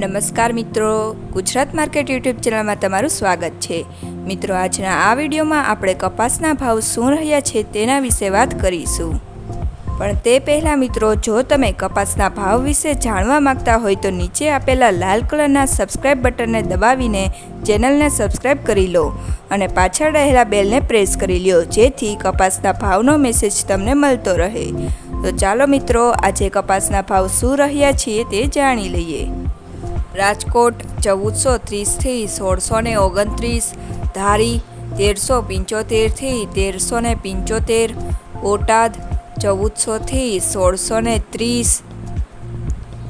નમસ્કાર મિત્રો, Gujarat market YouTube ચેનલમાં તમારું સ્વાગત છે। મિત્રો, આજના આ વિડીયોમાં આપણે કપાસના ભાવ શું રહ્યા છે તેના વિશે વાત કરીશું। પણ તે પહેલાં મિત્રો, જો તમે કપાસના ભાવ વિશે જાણવા માંગતા હોય તો નીચે આપેલા લાલ કલરના સબસ્ક્રાઇબ બટનને દબાવીને ચેનલને સબસ્ક્રાઇબ કરી લો અને પાછળ રહેલા બેલને પ્રેસ કરી લો, જેથી કપાસના ભાવનો મેસેજ તમને મળતો રહે। તો ચાલો મિત્રો, આજે કપાસના ભાવ શું રહ્યા છે તે જાણી લઈએ। રાજકોટ 1430 થી 1629, ધારી 1375 થી 1375, બોટાદ 1400 થી 1630,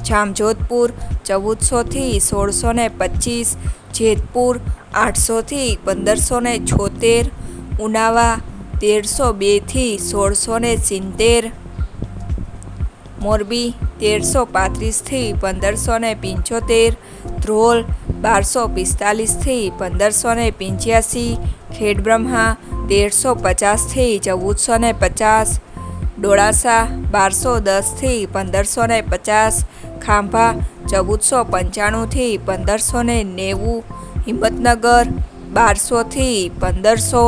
જામજોધપુર 1400 થી 1625, જેતપુર 800 થી 1576, ઉનાવા 1302 થી 1670, મોરબી 1335 થી 1575, ધ્રોલ 1245 થી 1585, ખેડબ્રહ્મા 1350 થી 1450, ડોળાસા 1210 થી 1550, ખાંભા 1495 થી 1590, હિંમતનગર 1200 થી 1500,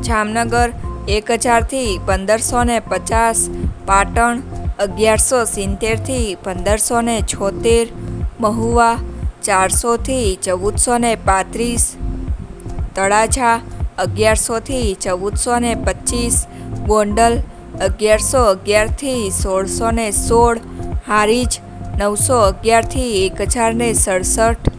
જામનગર 1000 થી 1550, પાટણ 1170 થી 1576, મહુવા 400 થી 1435, તળાજા 1100 થી 1425, ગોંડલ 1111 થી 1616, હારીજ 911 થી 1067,